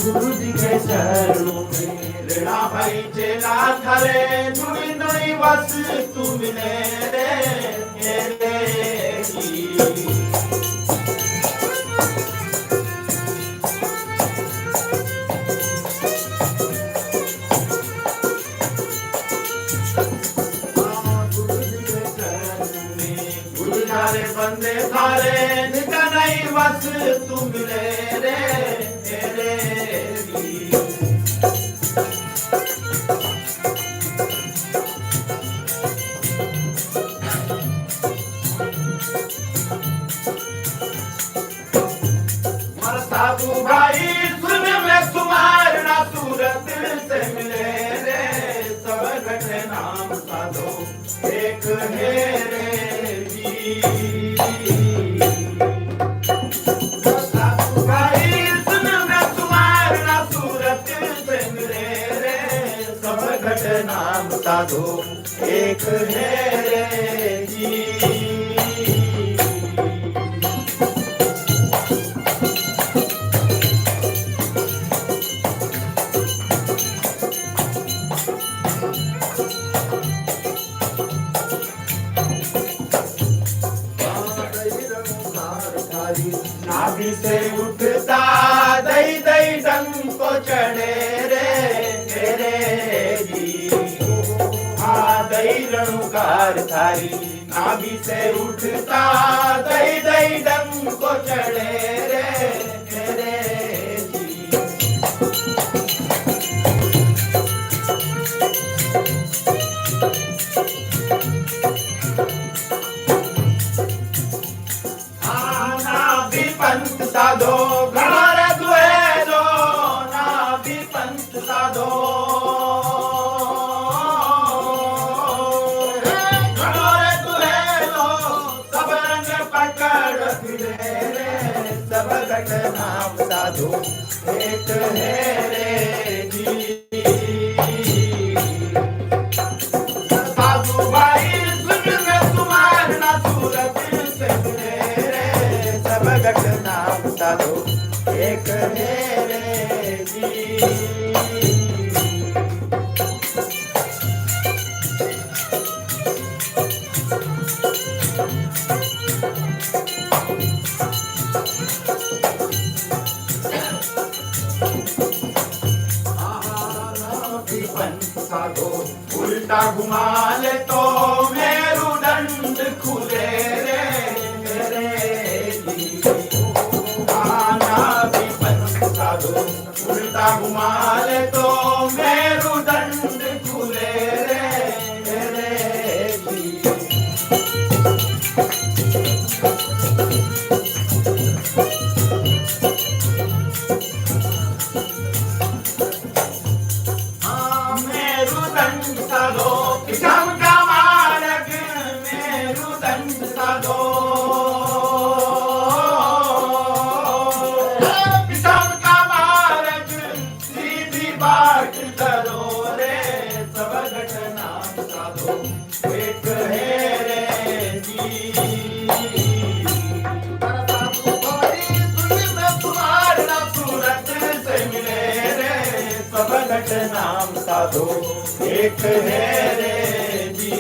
गुरु जी के चरणों में ऋणा भाई चेला थरे दुई दुई वस तू मिले रे मेरे जी। बंदे थारे निका नहीं बस तू मिले रे मेरे जी। मर साधु भाई सुन में सुमार ना सूरत से मिले रे सब घटे नाम साधो एक है रे जी। नाम साधो एक है रे जी। नाभि से उठता दई दई डंक को चढ़े रे मेरे जी। दई रणुकार थारी नाभि से उठता दई दई डंक को चढ़े रे मेरे जी। नाभि पंथ साधो घड़ा दुए दो नाभि पंथ साधो नाम साधो एक है रे जी। साधु भाई सुन में सुमार ना सूरत से मिले रे सब घट नाम साधो एक है रे जी। साधो उल्टा घुमा ले तो मेरुदंड खुले रे मेरे जी। नाभि पंथ साधो उल्टा घुमा ले तो मेरुदंड खुले रे मेरे जी। विषम का मार्ग मेरुदंड साधो विषम का मार्ग सीधी बाट करो रे सब घट नाम साधो एक है रे जी। सूरत से मिले रे सब घट नाम साधो एक है रे जी।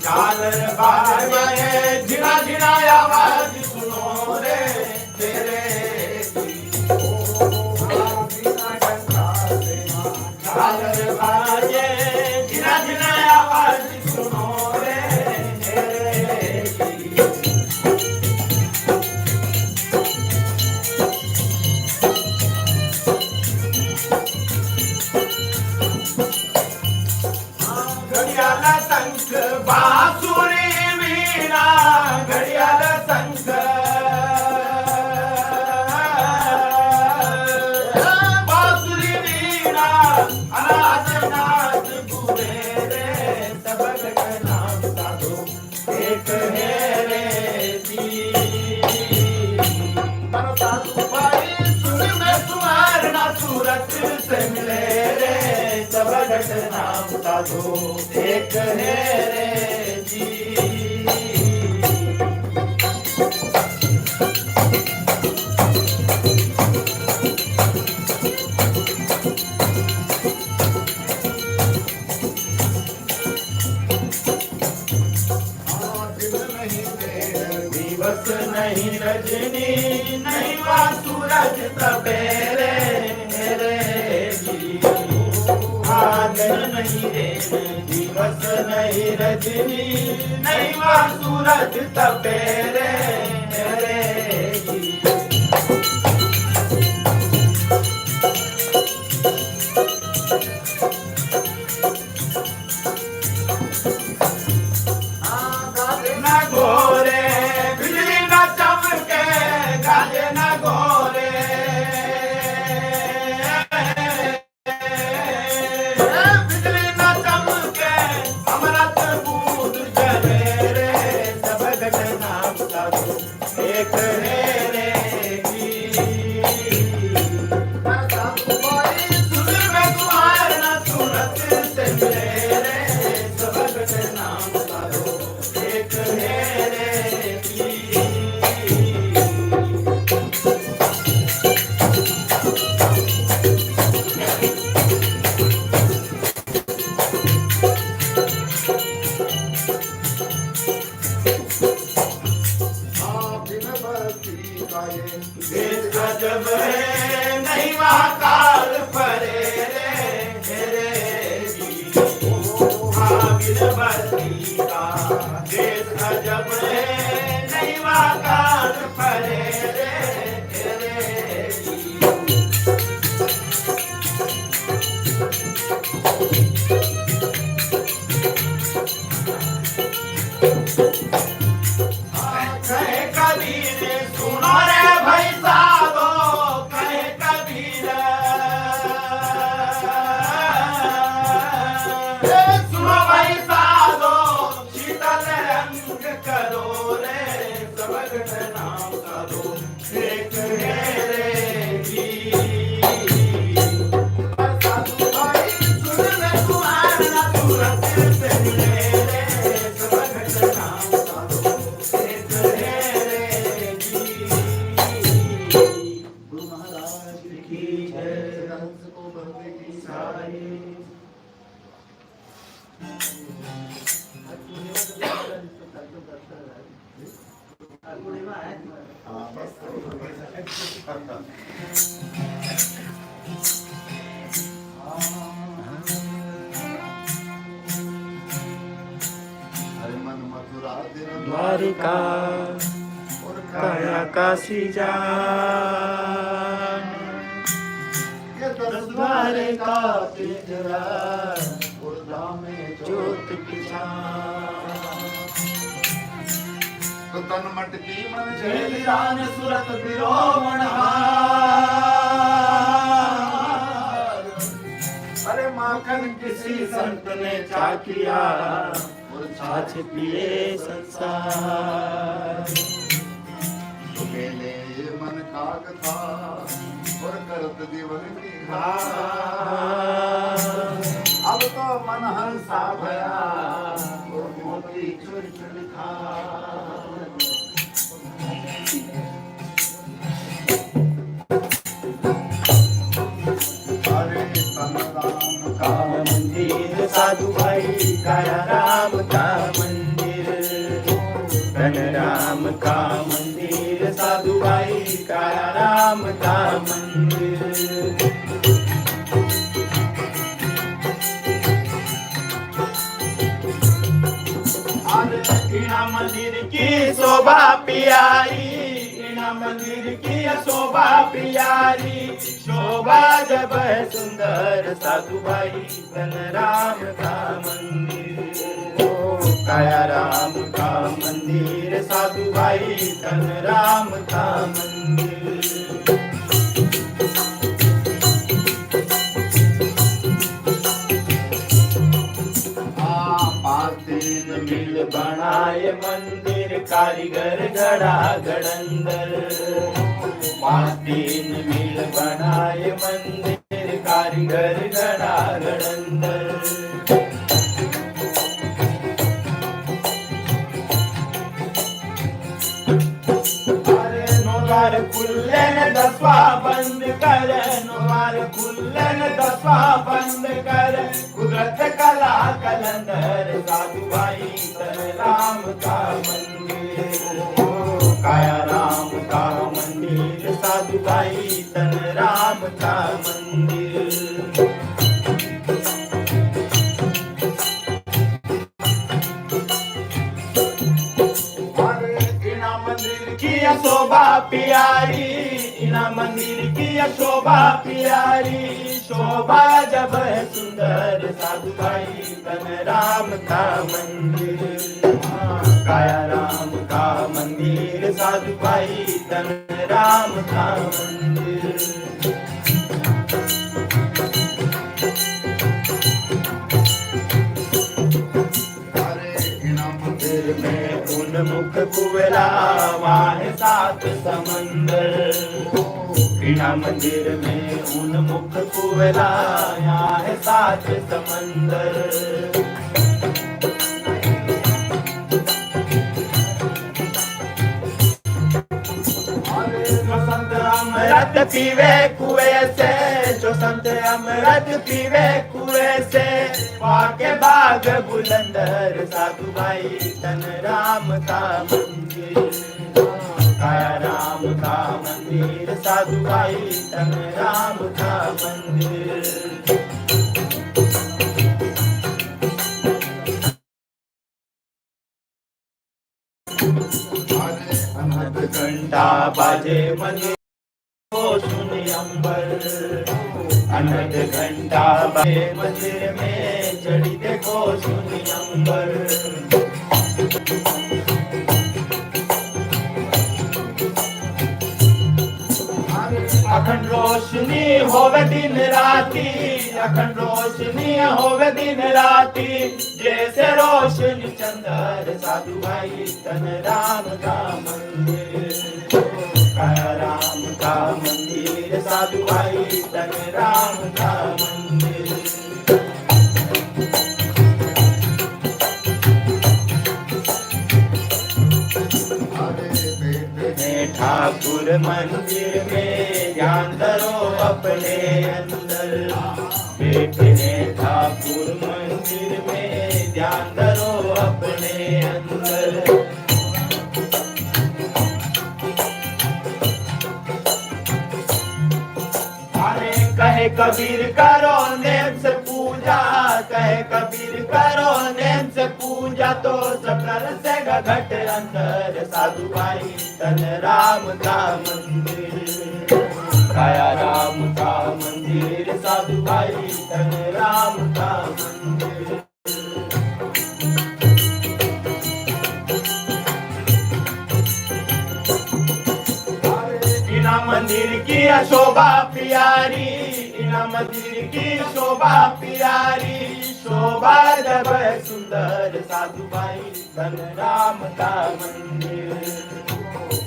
झालर बाजे झिना झिना आवाज सुनो रे तेरे जी। झालर से मिले रे, सब घटना बता दो एक है रे जी। दिवस नहीं रजनी नहीं वा सूरज तपेरे रे जी। आज नहीं रे दिवस नहीं रजनी नहीं वा सूरज तपेरे रे जी। ना घोरे बिजली ना चमके गाजे ना घोरे, बिजली ना चमके अमृत बूंद चले रे, सब घटना बता दो एक है रे जी। सुर में तुम्हार ना सूरत से मिले रे, सब घटना बता दो एक है रे जी। देश का जब है नहीं वहाँ काल परे रे जी। हाँ बिन बस्ती का देश का जब है नहीं वहाँ काल परे रे जी। कहे कबीर सुनो रे भाई साधो, कहे कबीर सुनो भाई साधो, शीतल रंग करो रे, सब घटना बता दो एक है रे जी। साधु भाई सुन ले तुम्हारा ना सूरत से मिले रे, सब घटना बता दो एक है रे जी। गुरु महाराज की जय, हंस को बंदे की सारी। द्वारिका काया काशी जान, द्वारिका पिंजरा में ज्योत तो तन मटकी मन जयदान सुरत बिरोमण अरे माखन किसी संत ने चाकिया और छाछ पिए संसार। मेले ये मन काक था और करत जीवन की अब तो मन हंसा भया और मोती चुर चुर खा। अरे तन राम का मंदिर साधु भाई काया राम का मंदिर, धन राम का मंदिर साधु भाई काया राम का मंदिर। ईणा मंदिर की शोभा प्यारी, ईणा मंदिर की शोभा प्यारी, शोभा जब है सुंदर साधु भाई धन राम का मंदिर। ओ काया राम का मंदिर साधु भाई धन राम का मंदिर। मिल बनाए मंदिर कारीगर गढ़ा गड़ंदर, 5 दिन मिल बनाए मंदिर मारी घर घड़ा घड़ंदर द्वार खुल्ले न दसवा बंद कर द्वार खुल्ले न दसवा बंद कर कुदरत कला कलंदर साधु भाई तन राम का मंदिर काया राम का मंदिर साधु भाई तन राम का मंदिर की शोभा प्यारी इना मंदिर की शोभा प्यारी शोभा जब है सुंदर साधु भाई तन राम का मंदिर काया राम का मंदिर साधु भाई तन राम का मंदिर में उन्मुख कुवला वाहे सात समंदर बिना मंदिर में उन्मुख कुवला यहाँ है सात समंदर जो संत अमृत पीवे कुएं से जो संत अमृत पीवे कुएं से पाके बाग बुलंदर साधु भाई तन राम का मंदिर काया राम का मंदिर साधु भाई तन राम का मंदिर घंटा बाजे मंदिर को सुने अंबर अनंत घंटा बाजे मंदिर में चढ़ी देखो सुने अंबर अखंड रोशनी होवे दिन राती अखंड रोशनी होवे दिन राती जैसे रोशनी चंदर साधु भाई तन राम का मंदिर काया राम का मंदिर साधु भाई तन राम का मंदिर ठाकुर मंदिर में ध्यान धरो अपने अंदर बैठे ठाकुर मंदिर में ध्यान धरो अपने अंदर अरे कहे कबीर करो नेम से पूजा कहे कबीर करो नेम से पूजा तो सकल से घट अंदर साधु भाई तन राम का मंदिर काया राम का मंदिर साधु भाई तन राम का मंदिर इना मंदिर की शोभा प्यारी इना मंदिर की शोभा प्यारी शोभा जब सुंदर साधु भाई तन राम का मंदिर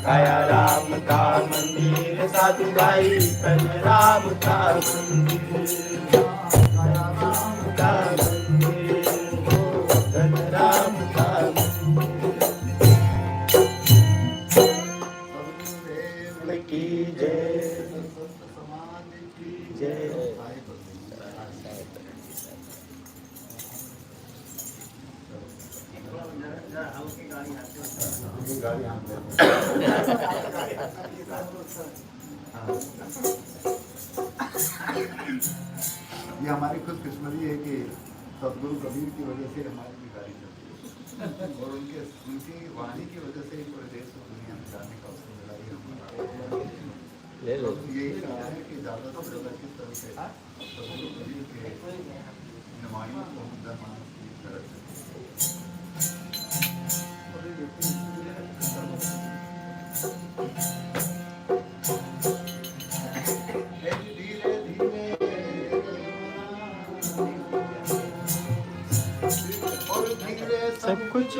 काया राम का मंदिर साधु भाई तन राम का मंदिर काया राम का मंदिर तन राम का मंदिर की जय जय ये हमारी खुशकिस्मती है कि सदगुरु कबीर की वजह से हमारी भी गाड़ी चलती है और उनकी वाणी की वजह से पूरे देश और दुनिया में जाने का अवसर मिला है। यही चाहते हैं कि ज़्यादा से ज़्यादा किस तरह से सदगुरु कबीर के नुमाइंदों को जनमानस की तरफ से सब कुछ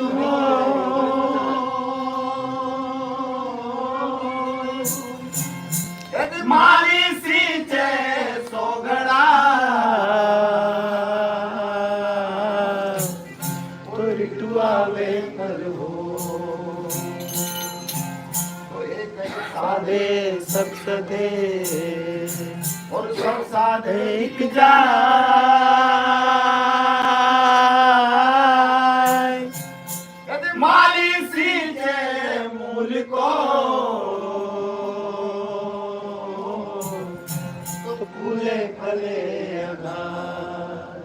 मारी श्री चे सोगड़ा सब सधे और सब साधे एक जाय माली सींचे मूल को तो फूले फले अगार।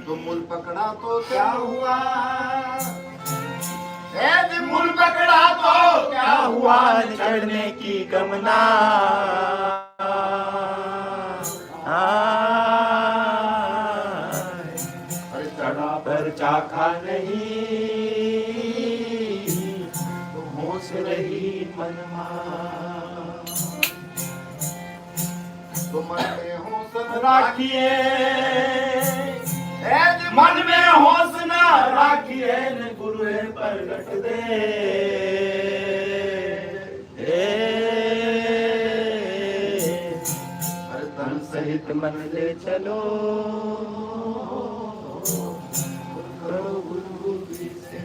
तो मूल पकड़ा तो क्या हुआ, मूल पकड़ा तो क्या हुआ, चढ़ने की गमना चढ़ा पर चाखा नहीं तो होश रही मनमा। तो मन में हौसला राखिए मन में हौसला राखिए न गुरु प्रगट दे तन सहित मन ले चलो करो गुरु से।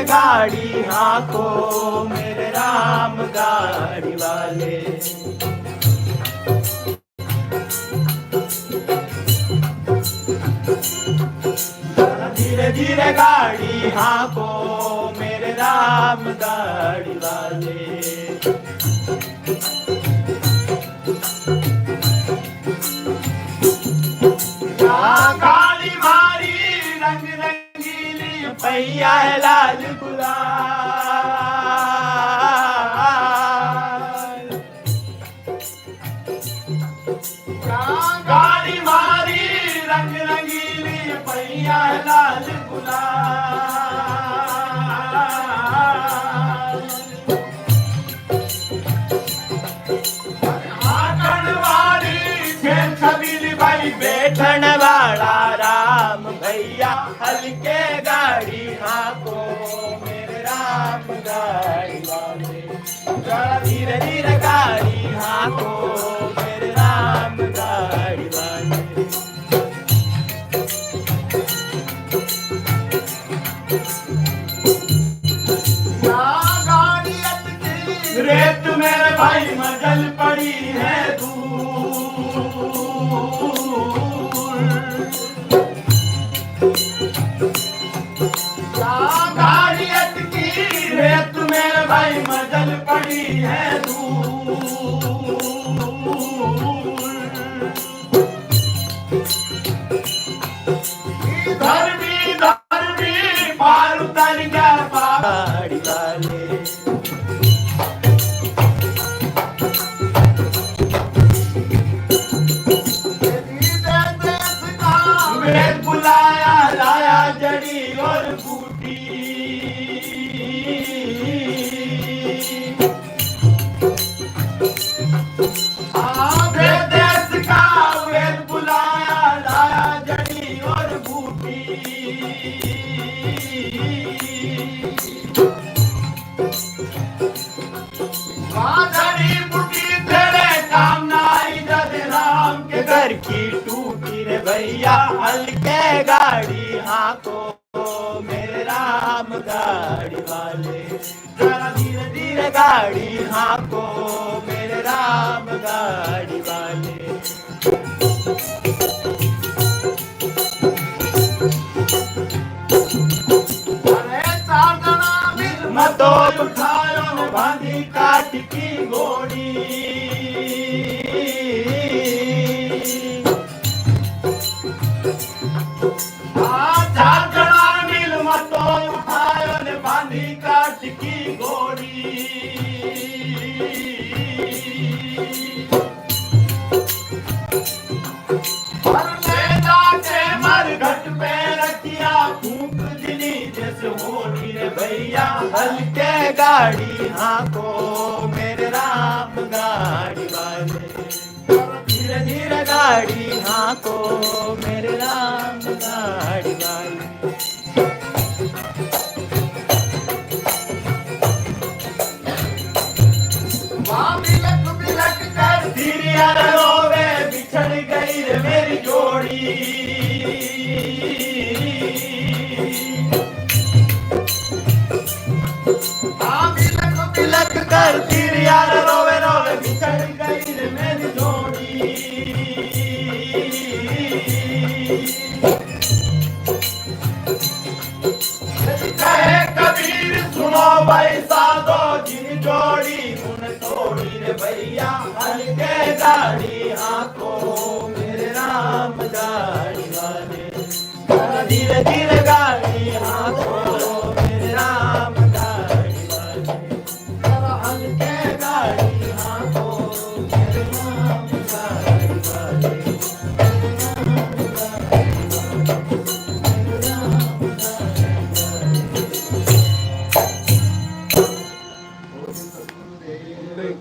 गाड़ी हाँको मेरे राम गाड़ी वाले, धीरे धीरे गाड़ी हाँको मेरे राम गाड़ी वाले। गाड़ी मारी रंग रंगीली पैया है लाल गुलाल। गाड़ी मारी रंग रंगीली पैया है लाल गुलाल। आकड़ वाली खेल छबीली भाई बैठन वाला राम भैया, हल्के गाड़ी हाँको मेरे राम गाड़ी वाले। धीरे धीरे गाड़ी हाँको मेरे राम गाड़ी वाले। गाड़ी अटकी रेत मेरे भाई मजल पड़ी है गाड़ी अटकी रेत मेरे भाई मजल पड़ी है दूर। धर्मी धर्मी पार उतर गया गाड़ी वाले। वेद बुलाया लाया जड़ी और बूटी, देश का वेद बुलाया लाया जड़ी और बूटी। जड़ी बूटी तेरे काम ना आई जब राम के घर की टूटी रे भैया, हल्के गाड़ी हाँको मेरे राम गाड़ी वाले। जरा धीरे धीरे गाड़ी हाँको मेरे राम गाड़ी वाले। मतो उठायो बांधी काट की घोड़ी, मतो उठायो ने बांधी काट की घोड़ी। मर घट पे रखिया फूक दिली जैसे होनी रे भैया, हल्के गाड़ी हाँको मेरे राम गाड़ी वाले। धीरे धीरे गाड़ी हाँको मेरे राम गाड़ी वाले। भाई साधो जिन जोड़ी उन तोड़ी रे भैया हल्के गाड़ी हाथों मेरे राम गाड़ी वाले धीरे धीरे गाड़ी हाथों मेरे राम गाड़ी वाले हल्के गाड़ी हाथों मेरे राम गाड़ी वाले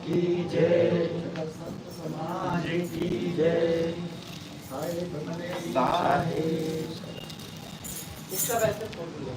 की जय समाज की जय साहेब इसका वैसे फोटो लो